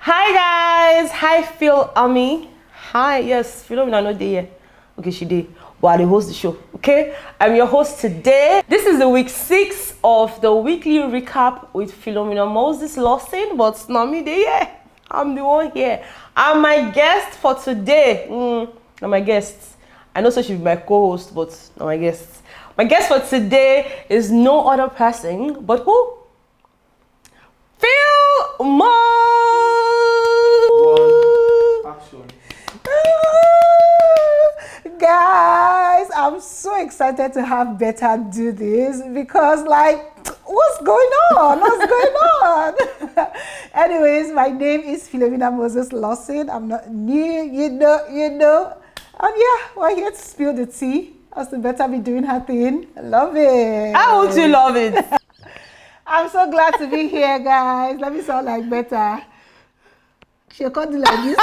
Hi guys, hi Philmo. Hi, yes, Philomina not there. Okay, she did. But I host the show. Okay, I'm your host today. This is the week 6 of the weekly recap with Philomina Moses Lawson, but not me there. I'm the one here. And my guest for today. Not my guest. I know so she'll be my co-host, but not my guest. My guest for today is no other person but who? Philmo! Action. Guys, I'm so excited to have Betha do this because, what's going on? What's going on? Anyways, my name is Philomina Moses Lawson. I'm not new, you know. And yeah, we're here to spill the tea as to Betha be doing her thing. I love it. How would you love it? I'm so glad to be here, guys. Let me sound like Betha. She'll come do like this.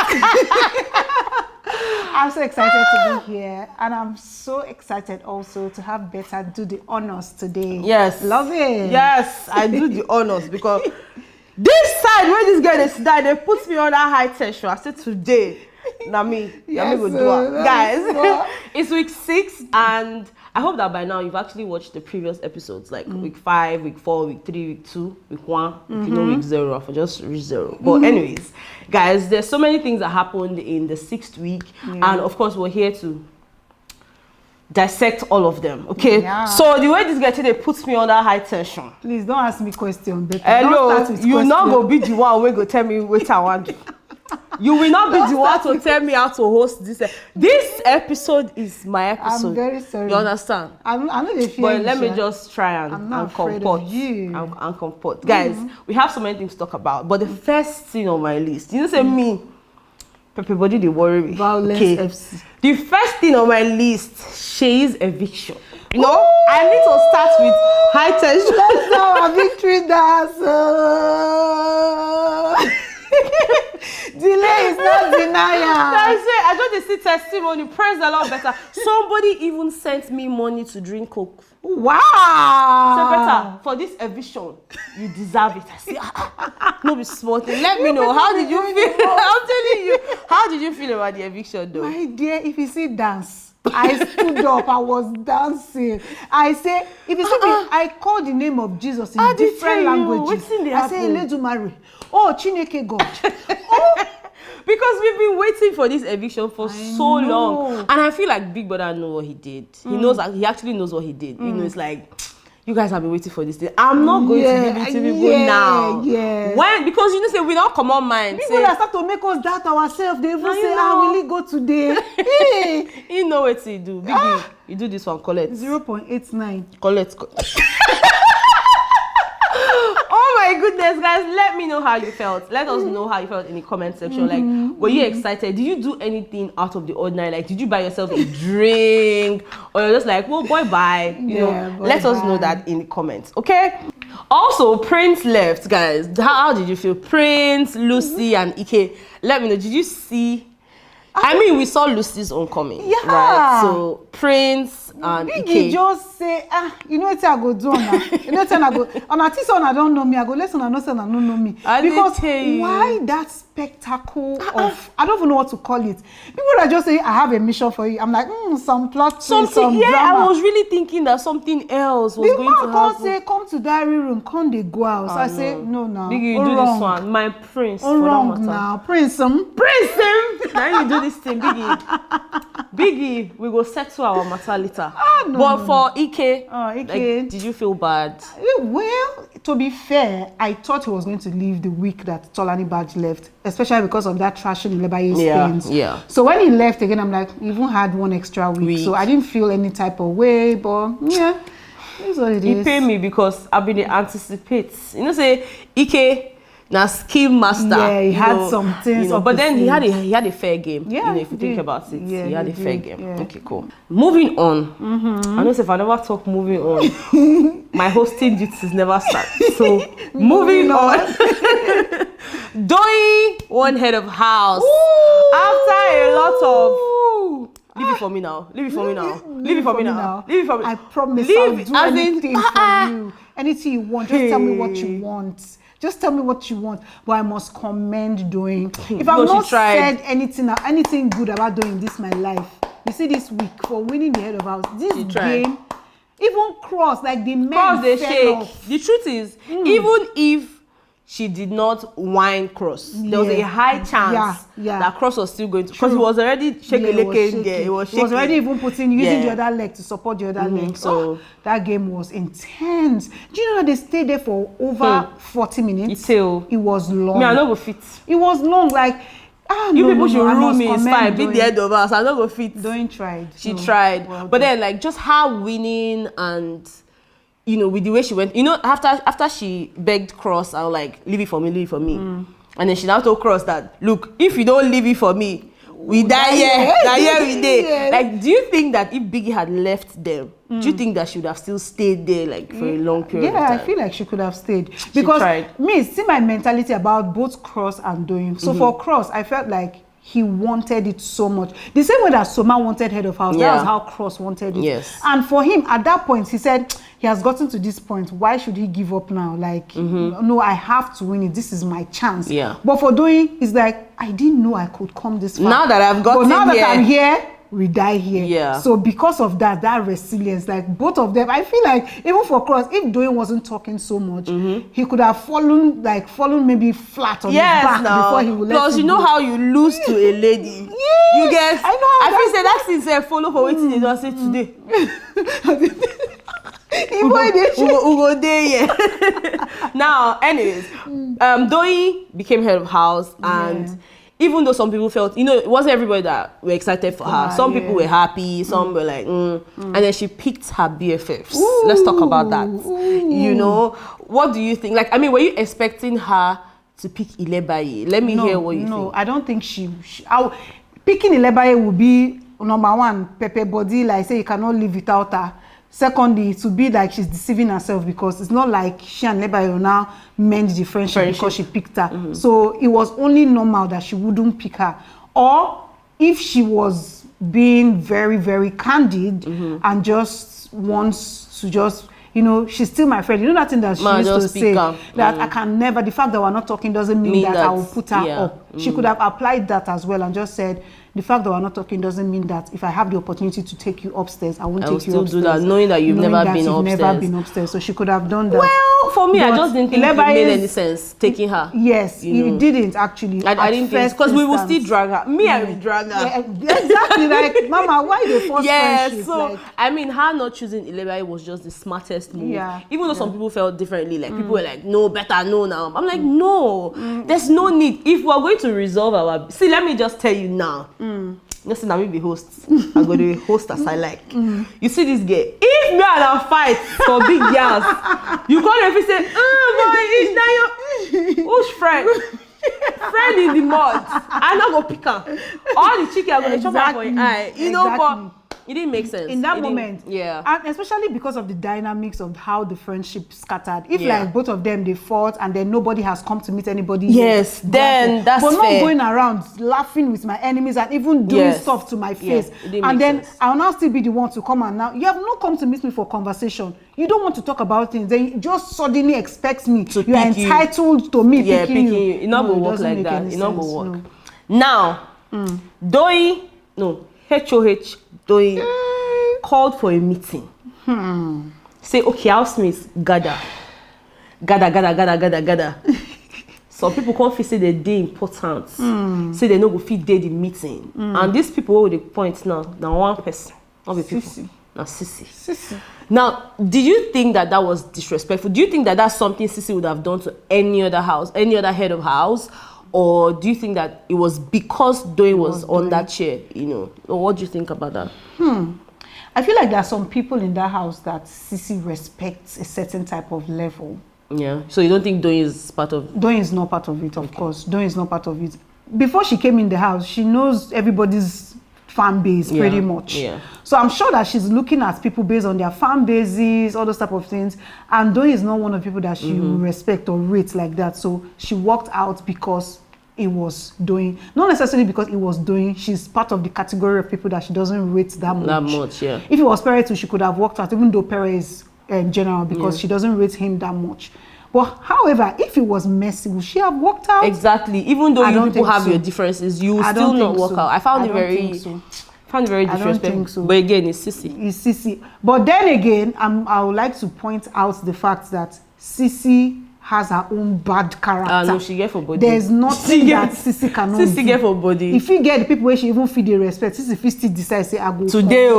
I'm so excited to be here, and I'm so excited also to have Betha do the honors today. Yes. Love it. Yes, I do the honors because this side where this girl is died, they put me on that high tension. I said today, now me go do it. Guys, it's week 6 and I hope that by now you've actually watched the previous episodes, like week 5, week 4, week 3, week 2, week 1. If you know week 0, for just reach 0. But anyways, guys, there's so many things that happened in the 6th week, and of course we're here to dissect all of them. Okay, so the way this guy today puts me under high tension. Please don't ask me question, Betha. Hello, you not go be the one wey go tell me what I want to do. You will not be the one to tell me how to host this. This episode is my episode. I'm very sorry. You understand? I know they feel. But let me just try and comport. And comport. Guys, we have so many things to talk about. But the first thing on my list, you know, say me, everybody they worry me. Violence FC. The first thing on my list, she is eviction. You know, I need to start with high tension. Let's go a victory dance. Delay is not denial. I just see testimony. Praise the Lord, Betha. Somebody even sent me money to drink Coke. Wow. So Betha, for this eviction, you deserve it. I say, no be small thing. Let me know. How did you feel? I'm telling you. How did you feel about the eviction though? My dear, if you see dance, I stood up, I was dancing. I say, if you see me, I call the name of Jesus in different languages. I say, Ilebaye. Oh, Chineke God. Because we've been waiting for this eviction for so long. And I feel like Big Brother knows what he did. He knows that he actually knows what he did. You know, it's like, you guys have been waiting for this thing. I'm not going to give it to people now. When? Because you know, say we don't come on mind. People that start to make us doubt ourselves. They even say, will it go today? Hey. You know what you do. Biggie, you do this one, collect. 0.89. Collect. Oh my goodness, guys, let me know how you felt. Let us know how you felt in the comment section. Like, were you excited? Did you do anything out of the ordinary? Like, did you buy yourself a drink? Or you're just like, well, boy, bye. You know, let us know that in the comments, okay? Also, Prince left, guys. How did you feel? Prince, Lucy, and Ike. Let me know. Did you see? I mean, we saw Lucy's oncoming, right? So Prince and Ike just say, you know what I go do on that? You know what I go on a this one I don't know me. I go listen and no don't know me. Because why that spectacle of I don't even know what to call it. People that just say I have a mission for you. I'm like, some plot, some drama. I was really thinking that something else was going to happen. Say, come to diary room, come they go out. So I say, no, now. Biggie, you do this one. My prince. Wrong now. Prince. Now you do this thing, Biggie, we go settle our matter later. For Ike, like, did you feel bad? Well, to be fair, I thought he was going to leave the week that Tolani Badge left, especially because of that trashing Ilebaye stains. Yeah. So when he left again, I'm like, you even had one extra week. So I didn't feel any type of way, but yeah, it's what it is. He paid me because I've been anticipating. You know, say Ike. Now skill master. Yeah, he had some things. But then he had a fair game. Yeah, you know, if you think about it, he had a fair game. Yeah. Okay, cool. Moving on. I know if I never talk moving on, my hosting duties never start. So moving on. Doi one head of house. Ooh. After a lot of leave it for me now. Leave it for me now. Leave it for me now. Leave it for me. I promise I'll do anything for you. Anything you want, just tell me what you want. Just tell me what you want. But I must commend Doyin. If I've not said anything good about Doyin this my life, you see this week for winning the head of house, this game, even cross, like the men cross they shake. Off. The truth is, even if she did not whine cross, there was a high chance that cross was still going to, because he was already shaking. He was already even using the other leg to support the other leg. So that game was intense. Do you know that they stayed there for over 40 minutes? It was long. Me, I no go fit. It was long, like people should rule me. It's fine. Beat the head of us. I no go fit. Doyin tried. She tried, but then like just her winning and. You know, with the way she went, you know, after she begged Cross, I was like, leave it for me. And then she now told Cross that, look, if you don't leave it for me, we die here. We die. Like, do you think that if Biggie had left them, do you think that she would have still stayed there like for a long period of time? I feel like she could have stayed. Because see my mentality about both Cross and Doyin. So for Cross, I felt like he wanted it so much. The same way that Soma wanted head of house, that was how Cross wanted it. Yes. And for him, at that point, he said, he has gotten to this point. Why should he give up now? Like, no, I have to win it. This is my chance. Yeah. But for Doyin, it's like, I didn't know I could come this far. Now that I've gotten here. But now that I'm here, we die here. Yeah. So because of that resilience, like both of them, I feel like even for Cross, if Doyin wasn't talking so much, he could have fallen maybe flat on his back before he would let Plus, you know how you lose to a lady. You get. I know. I feel say that since follow for waiting they just say today. We go there. Now, anyways, Doyin became head of house, and even though some people felt, you know, it wasn't everybody that were excited for her. Some people were happy, some were like, and then she picked her BFFs. Let's talk about that. You know, what do you think? Like, I mean, were you expecting her to pick Ilebaye? Let me hear what you think. No, I don't think picking Ilebaye would be number one, Pepe body, like say you cannot live without her. Secondly, to be like she's deceiving herself, because it's not like she and Ilebaye will now mend the friendship because she picked her. So it was only normal that she wouldn't pick her. Or if she was being very, very candid and just wants to just, you know, she's still my friend. You know that thing that she used to say, that I can never, the fact that we're not talking doesn't mean that I will put her up. She could have applied that as well and just said, the fact that we're not talking doesn't mean that if I have the opportunity to take you upstairs, I won't take you upstairs. Do that, knowing that you've never been upstairs. So she could have done that. Well, for me, I just didn't think it made any sense taking her. Yes, it didn't actually. I didn't think, because we will still drag her. I will drag her. Yeah, exactly. Like, Mama, why the force friendship? So like, I mean, her not choosing Ilebaye was just the smartest move. Even though some people felt differently, like people were like, no, better no now. I'm like, no, there's no need. If we're going to resolve our, see, let me just tell you now. Listen, I will be hosts. I'm going to host as I like. You see this girl. If me and her fight for big girls, you call her and say, oh boy, it's not your who's friend? Friend in the mud. I'm not going to pick her. All the chicken are going to chop her for your eye. You know, but it didn't make sense. In that moment. Yeah. And especially because of the dynamics of how the friendship scattered. If like both of them, they fought and then nobody has come to meet anybody. Yes, then that's fair. But not going around laughing with my enemies and even doing stuff to my face. And then I'll now still be the one to come and now, you have not come to meet me for conversation. You don't want to talk about things. Then you just suddenly expect me. You are entitled to me picking you. It not going to work like that. It not going to work. Now, Doyin, HOH, Doyin called for a meeting. Say, okay, housemates, gather. Some people come fit say the day important. Say they no go fit day the meeting. And these people with the point now one person, not the people. Now CeCe. Now, did you think that was disrespectful? Do you think that that's something CeCe would have done to any other house, any other head of house? Or do you think that it was because Doyin was on that chair, you know? Or what do you think about that? I feel like there are some people in that house that CeCe respects a certain type of level. Yeah. So you don't think Doyin is part of it? Doyin is not part of it, of course. Doyin is not part of it. Before she came in the house, she knows everybody's fan base pretty much. Yeah. So I'm sure that she's looking at people based on their fan bases, all those type of things. And Doyin is not one of the people that she will respect or rate like that. So she walked out because it was Doyin. Not necessarily because it was Doyin. She's part of the category of people that she doesn't rate that much. That much, yeah. If it was Pere too, she could have walked out, even though Pere is general, because she doesn't rate him that much. But however, if it was messy, would she have walked out? Exactly. Even though you people have your differences, you will still not walk out. I found it very disrespectful. I don't think so. But again, it's CeCe. It's CeCe. But then again, I would like to point out the fact that CeCe has her own bad character. No, she get for body. There's nothing that CeCe cannot do. CeCe get for body. If you get the people where she even feel the respect, CeCe still decide say I go today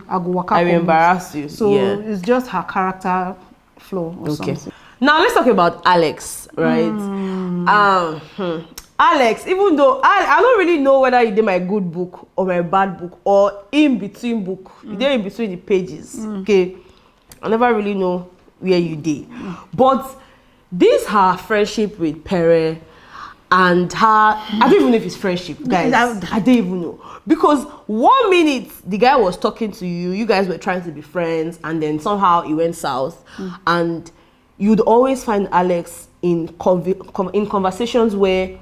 I go work out. I will embarrass you. So it's just her character flaw or something. Now let's talk about Alex, right? Alex, even though I don't really know whether you did my good book or my bad book or in between book, you did in between the pages. Okay, I never really know where you did, but this her friendship with Pere and her, I don't even know if it's friendship, guys. I don't even know, because 1 minute the guy was talking to you, you guys were trying to be friends, and then somehow it went south, and you'd always find Alex in conversations where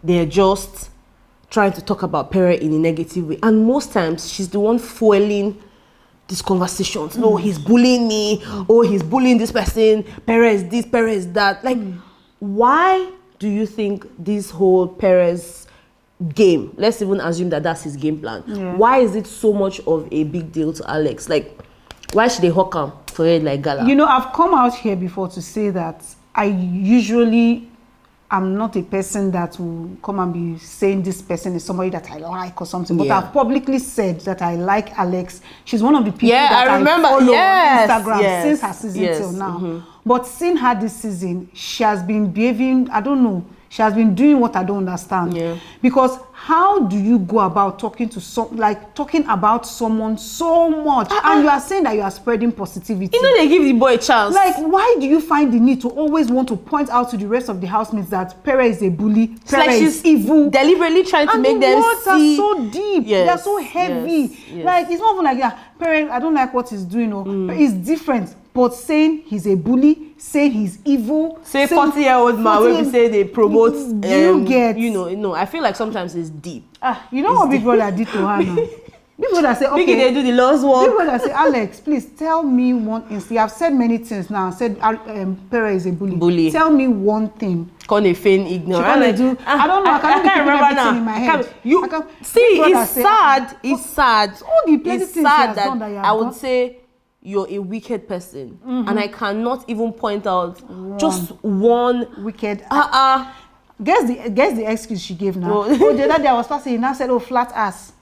they're just trying to talk about Pere in a negative way, and most times she's the one fueling these conversations. No, he's bullying me. Oh, he's bullying this person. Pere is this, Pere is that. Like, why do you think this whole Pere's game, let's even assume that that's his game plan, why is it so much of a big deal to Alex? Like, why should they hawk him for it like gala? You know, I've come out here before to say that I usually am not a person that will come and be saying this person is somebody that I like or something. But I've publicly said that I like Alex. She's one of the people that I follow on Instagram since her season till now. But seeing her this season, she has been behaving, I don't know, she has been doing what I don't understand. Because how do you go about talking about someone so much and you are saying that you are spreading positivity? You know, they give the boy a chance. Like, why do you find the need to always want to point out to the rest of the housemates that Pere is a bully, Pere is evil, deliberately trying to make them see? And the words are so deep, they're so heavy. Like, it's not even like that. Pere, I don't like what he's doing. It's different. But saying he's a bully, saying he's evil, say 40-year-old man when we say they promote, you get, no, I feel like sometimes it's deep. You know what Big Brother did to her now? Big Brother say, okay, they do the last one. Big Brother say, Alex, please tell me one instance. I've said many things now. I said Pere is a bully. Tell me one thing. Can they feign ignorance? I don't know. I can't remember now. In my head. It's sad. It's sad. All the plenty things he has done that you have I would say you're a wicked person, and I cannot even point out just one wicked. Guess the excuse she gave now. The other day I was passing, he now said, "Oh, flat ass."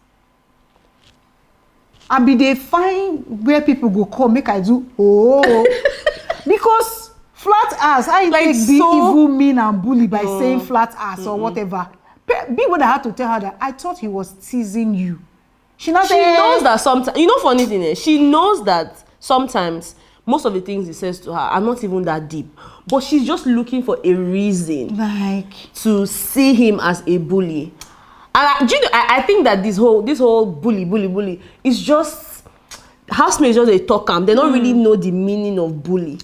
And be they find where people go come make I do because flat ass. I like take the evil, mean, and bully by saying flat ass or whatever. Big Brother had to tell her that I thought he was teasing you. She knows that sometimes, funny thing is, she knows that sometimes most of the things he says to her are not even that deep, but she's just looking for a reason to see him as a bully. And I think that this whole bully is just housemates, just a talk camp. They don't really know the meaning of bully.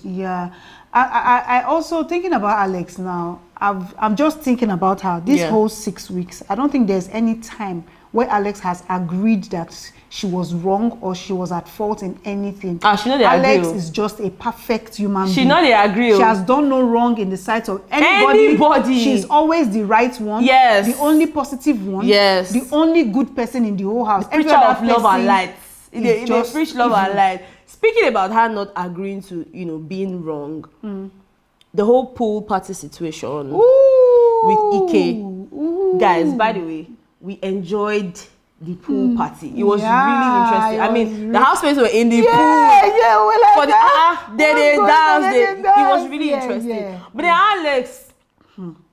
I also thinking about Alex now. I'm just thinking about her this whole 6 weeks. I don't think there's any time where Alex has agreed that she was wrong or she was at fault in anything. She know they Alex agree. Is just a perfect human being. She know they agree. She has done no wrong in the sight of anybody. She's always the right one. Yes. The only positive one. Yes. The only good person in the whole house. The preacher of love and light. They preach love and light. Speaking about her not agreeing to, being wrong, the whole pool party situation with Ike. Guys, by the way, we enjoyed the pool party. It was really interesting. I mean, the housemates were in the pool. We're like for they danced. It was really interesting. But then Alex,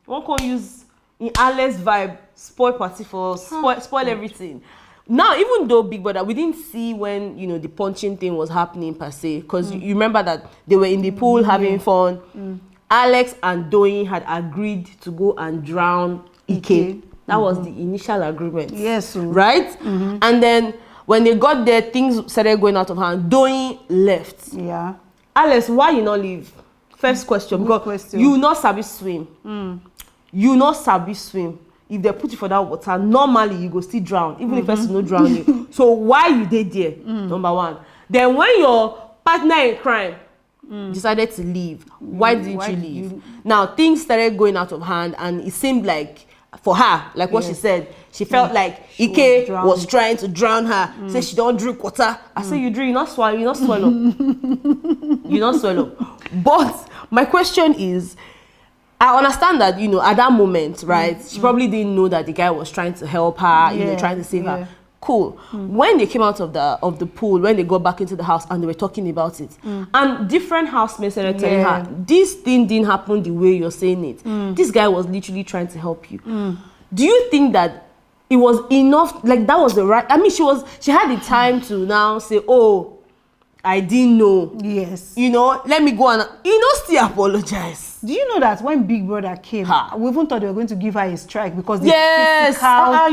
one can use in Alex vibe, spoil party for spoil everything. Now, even though Big Brother, we didn't see when the punching thing was happening per se, because you remember that they were in the pool having fun. Alex and Doyin had agreed to go and drown Ike. That was the initial agreement. Yes. Right? And then when they got there, things started going out of hand. Doyin left. Yeah. Alex, why you not leave? First question. Because you not sabi swim. You not sabi swim. If they put you for that water, normally you go still drown, even if person no drown you. So why you did there? Number one. Then when your partner in crime decided to leave. Why didn't you leave? Now things started going out of hand, and it seeed like for her, like what she said, she felt like Ike was trying to drown her. Say she don't drink water. I say you drink, you not swallow, you not swallow. You not swallow. But my question is, I understand that, you know, at that moment, right, she probably didn't know that the guy was trying to help her, you know, trying to save her. Cool. When they came out of the pool, when they got back into the house and they were talking about it, and different housemates started telling her, this thing didn't happen the way you're saying it. This guy was literally trying to help you. Do you think that it was enough? Like that was the right? I mean, she had the time to now say, oh, I didn't know. Yes. You know, let me go and, you know, still apologize. Do you know that when Big Brother came, we even thought they were going to give her a strike because the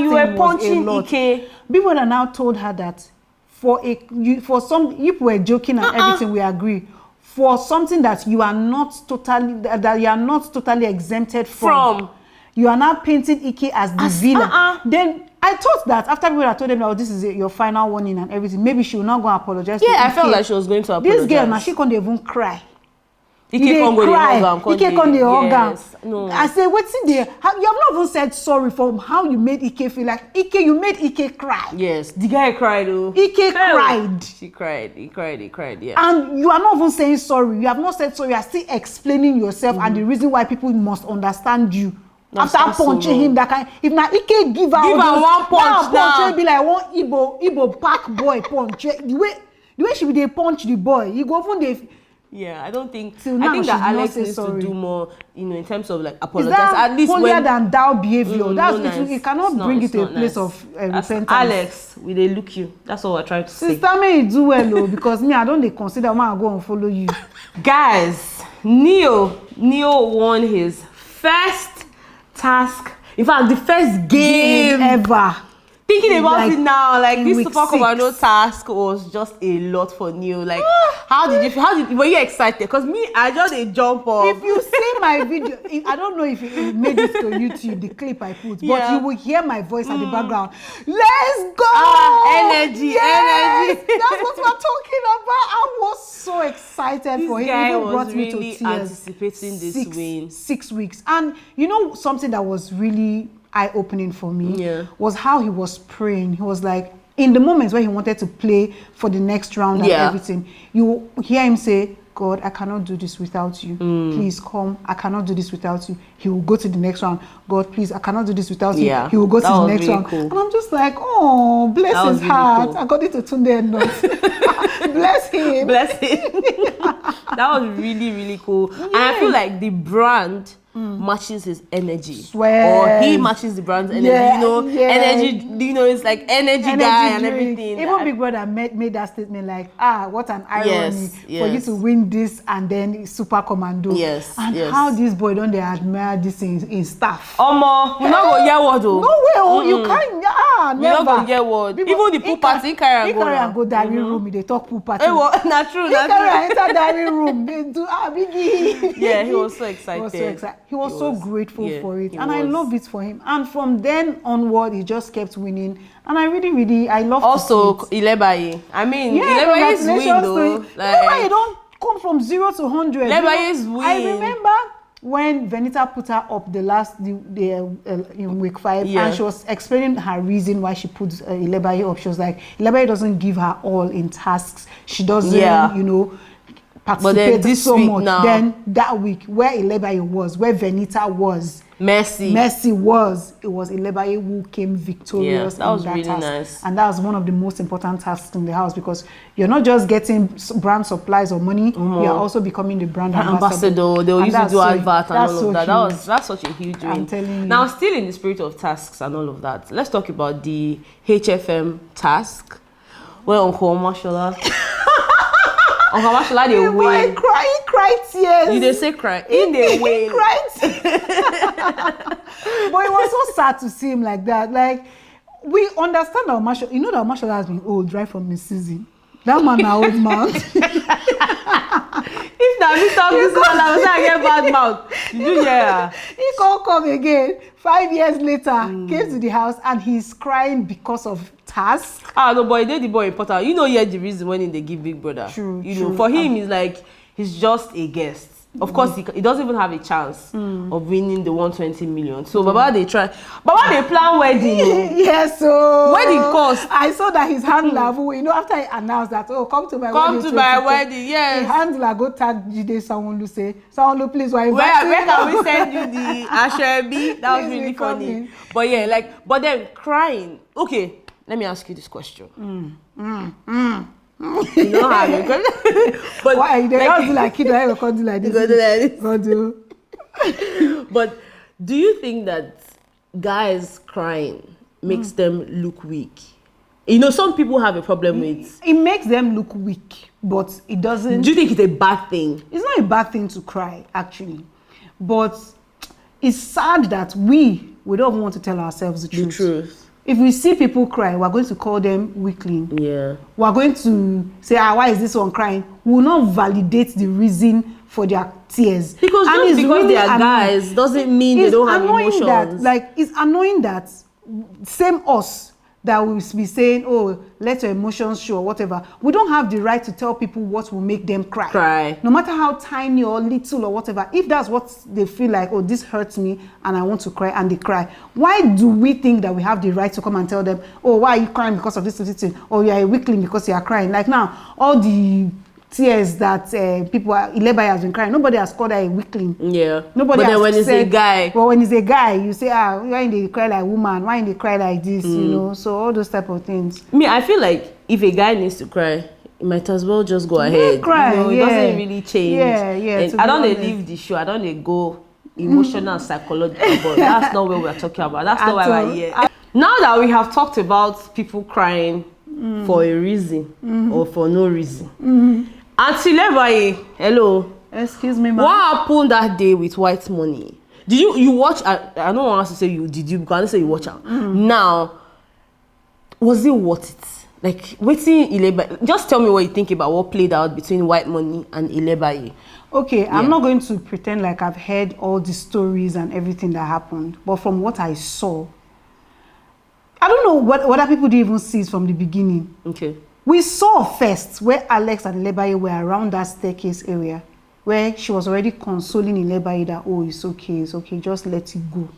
you were punching Ike. Big Brother now told her that for some, you were joking and everything, we agree. For something that you are not totally exempted from. You are now painting Ike as the villain. Then I thought that after people had told them, oh, this is your final warning and everything, maybe she will not go and apologize. Yeah, I felt like she was going to apologize. This girl, now she can't even cry. Ike can't go the organ. No. I say, what's in there? You have not even said sorry for how you made Ike feel. Like you made Ike cry. Yes, the guy cried. Oh, Ike cried. She cried. He cried. Yeah. And you are not even saying sorry. You have not said sorry. You are still explaining yourself and the reason why people must understand you. After punching him, that kind. If now Ike give her one punch now, be like one Igbo pack boy punch. The way she be punch the boy, you go from the. Yeah, I don't think. I think that Alex needs to do more, you know, in terms of like apologize. Is that at least holier than thou behavior? That's nice. It cannot bring you to a place of repentance. Alex, will they look you? That's all we're trying to say. Sister, may you do well, because me, I don't consider man go and follow you. Guys, Neo won his first task. In fact, the first game ever. Thinking about it now, like this Super Commando task was just a lot for Neo. Like, how did you feel? Were you excited? Because me, I just a jump off. If you see my video, I don't know if you made it to YouTube, the clip I put, but you will hear my voice at the background. Let's go! Energy. That's what we're talking about. I was so excited for him. Guy Even was brought me really to tears. anticipating this win. 6 weeks. And you know something that was really eye-opening for me was how he was praying. He was like, in the moments where he wanted to play for the next round and everything, you hear him say, God, I cannot do this without you. Please come. I cannot do this without you. He will go to the next round. God, please, I cannot do this without you. He will go to the next round. Cool. And I'm just like, oh, bless his heart. Cool. I got it to Tunde and not. Bless him. Bless him. That was really, really cool. And I feel like the brand matches his energy. Or he matches the brand's energy. Energy, it's like energy guy and everything. Even Big Brother made that statement like, what an irony for you to win this and then Super Commando. And how this boy don't they admire this in staff. Omo, we not go get word though. No way, you can't. Never. We not go get word. Even the pool party carry and go diary room. They talk pool party. Not true. Enter diary room. They do biggie. Yeah, he was so excited. He was so grateful for it, and I love it for him. And from then onward, he just kept winning, and I really, I love. Also, Ilebaye. I mean, Ilebaye's win though. Ilebaye don't come from 0 to 100. Ilebaye's win. I remember when Venita put her up in week 5, and she was explaining her reason why she put Ilebaye up. She was like, Ilebaye doesn't give her all in tasks. She doesn't, participate so much. Then that week, where Ilebaye was, where Venita was, Mercy was, it was Ilebaye who came victorious. That was really task. nice. And that was one of the most important tasks in the house, because you're not just getting brand supplies or money, you're also becoming the brand ambassador. They will use to do advert and all of that. That's such a huge win. I'm telling you. Now, still in the spirit of tasks and all of that, let's talk about the HFM task, where Uncle Mashallah Uncle Mashallah, they win. He cried tears. You they say cry? In the way. He cried. But it was so sad to see him like that. Like, we understand that Mashallah, that Mashallah has been old right from his season. That man now old man. If that me talk this one, I was like, get bad mouth. Did you hear? He can't come again. 5 years later, came to the house and he's crying because of task. No, boy, the boy important. Yeah, the reason when they give Big Brother. True. For him, it's like he's just a guest. Of course, he doesn't even have a chance of winning the 120 million. So, Baba, they plan wedding. Yes, so wedding cost. I saw that his handler, you know, after he announced that, oh, come to my wedding. Come to my wedding, yes. His handler go tag Jide Sanwo-Olu say, Sanwo-Olu, please, where can we send you the Ashebi? That was really funny. But yeah, like, but then crying. Okay, let me ask you this question. You know how you can. But why they don't do like kid? I can't do like this. God do. But do you think that guys crying makes them look weak? You know, some people have a problem with. It makes them look weak, but it doesn't. Do you think it's a bad thing? It's not a bad thing to cry, actually, but it's sad that we don't want to tell ourselves the truth. If we see people cry, we're going to call them weakling. Yeah. We're going to say, why is this one crying? We will not validate the reason for their tears. Because just because really they are guys doesn't mean they don't have emotions. It's annoying that same us that will be saying, oh, let your emotions show or whatever. We don't have the right to tell people what will make them cry. No matter how tiny or little or whatever. If that's what they feel like, oh, this hurts me and I want to cry, and they cry. Why do we think that we have the right to come and tell them, oh, why are you crying because of this thing? Or you are a weakling because you are crying. Like now, all the tears that Ilebaye has been crying, nobody has called her a weakling. Yeah. Nobody but then when it's a guy. Well, when it's a guy, you say, why they cry like woman? Why they cry like this? You know, so all those type of things. I feel like if a guy needs to cry, he might as well just go ahead. Cry, you know, it doesn't really change. Yeah. And I don't leave the show. I don't go emotional, psychological, but that's not what we're talking about. That's not why we're here. Now that we have talked about people crying for a reason or for no reason. Auntie Ilebaye, hello. Excuse me, ma'am. What happened that day with white money? Did you watch? I don't want to say you did you because I don't say you watch it. Now, was it worth it? Like waiting Ilebaye. Just tell me what you think about what played out between white money and Ilebaye. Okay, yeah. I'm not going to pretend like I've heard all the stories and everything that happened, but from what I saw, I don't know what other people didn't even see from the beginning. Okay. We saw first where Alex and Ilebaye were around that staircase area, where she was already consoling Ilebaye that, oh, it's okay, just let it go.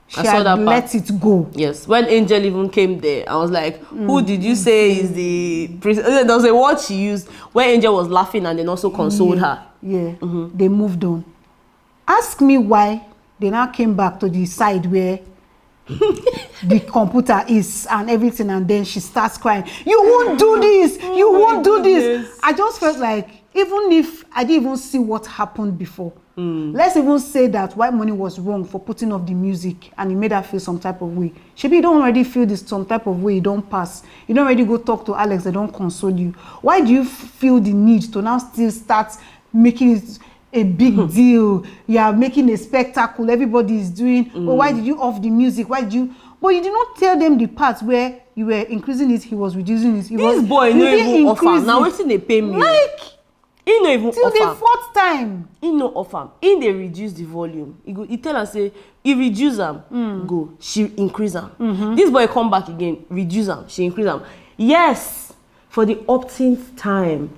She had let it go. Yes. When Angel even came there, I was like, who did you say is the priest? There was a word she used where Angel was laughing and then also consoled her. Yeah. They moved on. Ask me why they now came back to the side where the computer is and everything, and then she starts crying. You won't do this. You won't do this. I just felt like, even if I didn't even see what happened before, let's even say that white money was wrong for putting off the music and it made her feel some type of way. Shebi, you don't already feel this some type of way, you don't pass. You don't already go talk to Alex, they don't console you. Why do you feel the need to now still start making it a big deal? You are making a spectacle, everybody is doing, oh, why did you off the music? Why did you? But you did not tell them the parts where you were increasing it, he was reducing it. This boy no even offer. Now wetin dey pay me? Like, he no even till offer. the fourth time. He no offer. He dey reduce the volume. He tell her say, he reduce am, go. She increase am. This boy come back again, reduce am, she increase am. Yes, for the upteenth time.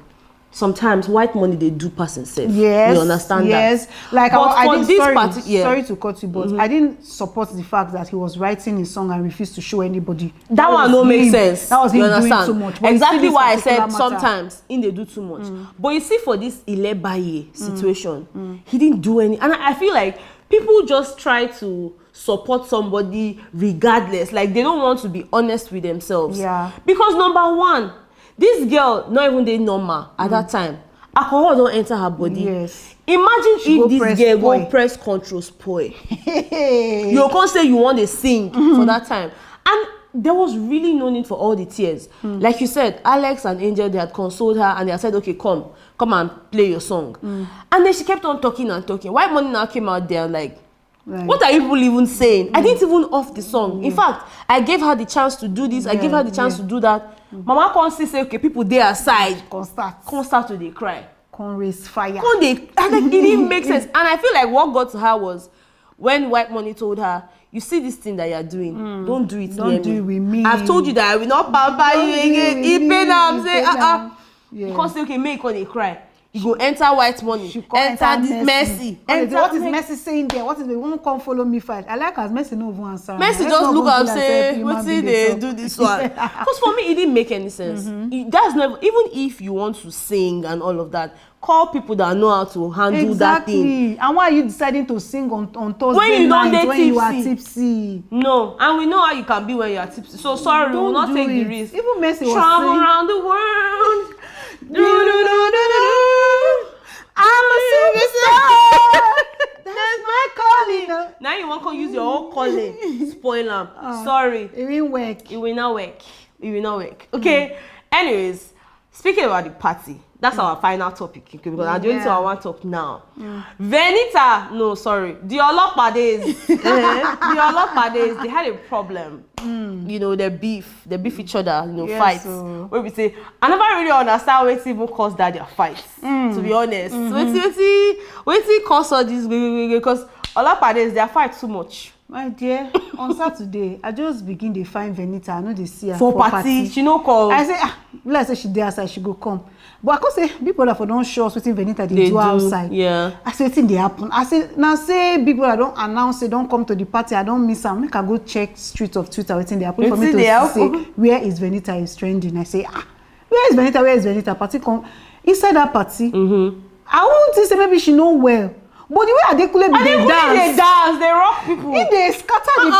Sometimes white money they do pass and save. Yes, you understand that? Yes, like but I didn't. Sorry to cut you, but I didn't support the fact that he was writing his song and refused to show anybody. That one no make sense. That was him doing too much. But exactly why I said sometimes in they do too much. But you see, for this Ilebaye situation, he didn't do any, and I feel like people just try to support somebody regardless. Like they don't want to be honest with themselves. Yeah. Because number one, this girl not even dey normal at that time. Alcohol don't enter her body. Yes. Imagine if this girl go press control spoil. You can't say you want to sing for that time. And there was really no need for all the tears. Like you said, Alex and Angel, they had consoled her and they had said, okay, come and play your song. And then she kept on talking and talking. White money now came out there like, what are you people even saying? I didn't even off the song. In fact, I gave her the chance to do this. I gave her the chance to do that. Mama can't say, okay, people there aside. Can't start to they cry. Can't raise fire. Can't they? Like, it didn't make sense. And I feel like what got to her was when white money told her, you see this thing that you're doing, don't do it Don't do it with me. I've told you that I will not pamper you again. I'm saying, you can't say, okay, make when they cry. You go enter white money. Enter this Mercy. What is Mercy saying there? What is they won't come follow me fight? I like as Mercy no even answer. Mercy just look and say, "What did they do this one?" Because for me, it didn't make any sense. That's never. Even if you want to sing and all of that, call people that know how to handle that thing. And why are you deciding to sing on Thursday when you night don't when you are tipsy? No, and we know how you can be when you are tipsy. So sorry, we will not take the risk. Even Mercy was travel saying, around the world. I'm a superstar. That's my calling. Now you want to use your own calling. Spoil them. Sorry. It will work. It will not work. It will not work. Okay. Anyways, speaking about the party, that's our final topic. Okay, because I'm going to our one talk now. Bbnaija, no, sorry. The Olopa days. The Olopa days, they had a problem. You know, they beef each other, you know, fights. Where we say, I never really understand what even caused that their fights. To be honest. Wait, cause all this because Olopa days, they fight too much. My dear, on Saturday, I just begin to find Bbnaija. I know they see her for party. She no call. I say, let's say she there outside, she go come. But I could say, people that don't show us what Bbnaija they do outside. Yeah. I say, what they happen. I say, now say people that don't announce, they don't come to the party, I don't miss them. Make I go check streets of Twitter, what they happen for me to say, where is Bbnaija is trending. I say, where is Bbnaija? Where is Bbnaija? Party come inside that party. I won't say maybe she know well. But the way Adekule they dance, they rock people. If they scatter the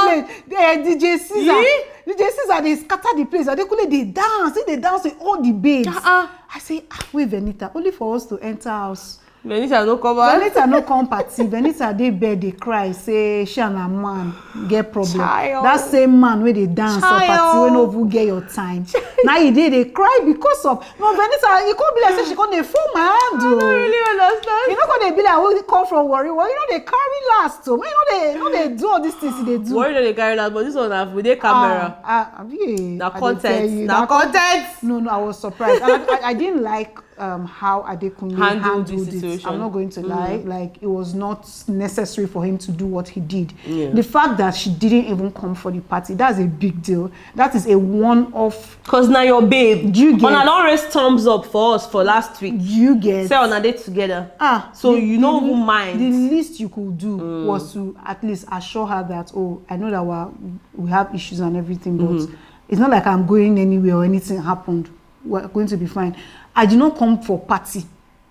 place, DJ CeCe, they scatter the place. Adekule they dance, if they dance with all the babes. I say, wait, Bbnaija, only for us to enter house. Bbnaija no come back. Bbnaija no come party. Bbnaija they bed, they cry, say she and a man get problem. Child. That same man where they dance or party when no get your time. Now he did they cry because of no Bbnaija. You can't be like say she can't phone my hand. I don't really understand. You know when they be like we come from worry. Well, you know they carry last too. You know they do all these things they do. Worry they carry last, but this one have with their camera. Now content. Now content. No, I was surprised. I didn't like how Adekule handled this situation. I'm not going to lie. Like it was not necessary for him to do what he did. The fact that she didn't even come for the party, that's a big deal. That is a one-off. Cause now your babe. You get. I don't raise thumbs up for us for last week. You get. Say on a date together. So you know who mind. The least you could do was to at least assure her that I know that we have issues and everything, but it's not like I'm going anywhere or anything happened. We're going to be fine. I did not come for party.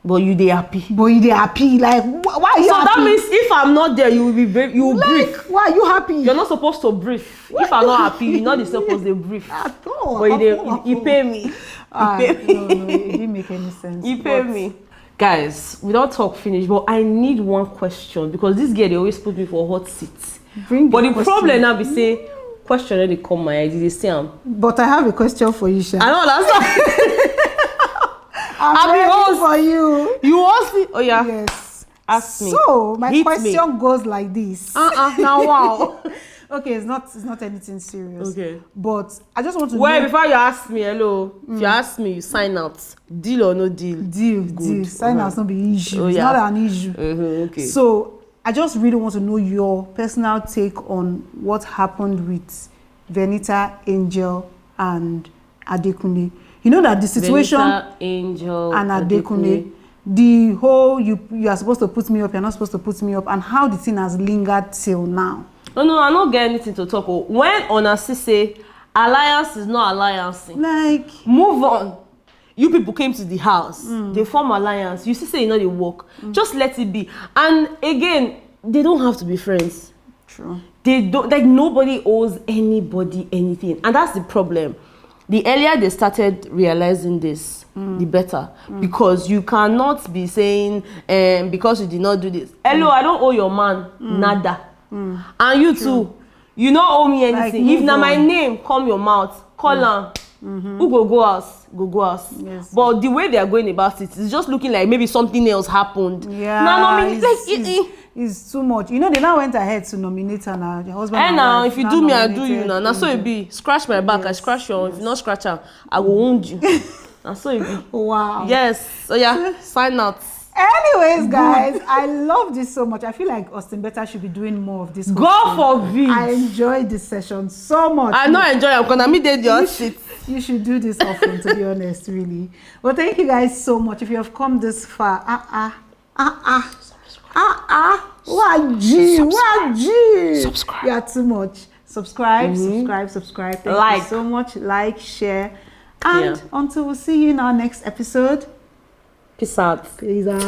But you they happy. Like, why are you happy? So that means if I'm not there, you will be brave. You will brief. Why are you happy? You're not supposed to brief. If I'm not happy, you're not supposed to brief. At all. But you pay me. No, it didn't make any sense. You pay me. Guys, we don't talk finish, but I need one question because this girl, they always put me for hot seats. But the problem now be say, question when they come my ID, they say But I have a question for you, Sha. I know that's I'm ready for you. You ask me? Oh yeah. Yes. Ask me. So my question goes like this. Now wow. Okay, it's not anything serious. Okay. But I just want to know. Before you ask me, hello. If you ask me, you sign out. Deal or no deal? Deal. Sign out's not be issue. It's not an issue. Okay. So I just really want to know your personal take on what happened with Bbnaija, Angel, and Adekule. You know that the situation Bbnaija, Angel, and Adekule, the whole you are supposed to put me up, you're not supposed to put me up, and how the thing has lingered till now. No, I don't get anything to talk about. When on a CeCe, alliance is not alliance. Like move on. You people came to the house. They form alliance. You say you know they work. Just let it be. And again, they don't have to be friends. True. They don't, like, nobody owes anybody anything, and that's the problem. The earlier they started realizing this, the better. Because you cannot be saying, because you did not do this. Hello, I don't owe your man nada. And you too, you don't owe me anything. Like, if now my name come your mouth, call am. Who go house. Yes. But the way they are going about it is just looking like maybe something else happened. Yeah. It's too much. You know, they now went ahead to nominate her now. The husband. And now, if you do me, I do you now. Now so it be. Scratch my back, I scratch your. If you not scratch her, I will wound you. Now so it be. Wow. Yes. So yeah, sign out. Anyways, guys, I love this so much. I feel like Austin Betha should be doing more of this. God forbid. I enjoyed this session so much. I not enjoy it because I did your shit. You should do this often, to be honest, really. Well, thank you guys so much. If you have come this far, subscribe. You are too much. Subscribe. Thank you so much. Like, share. And until we see you in our next episode. Peace out. Peace out.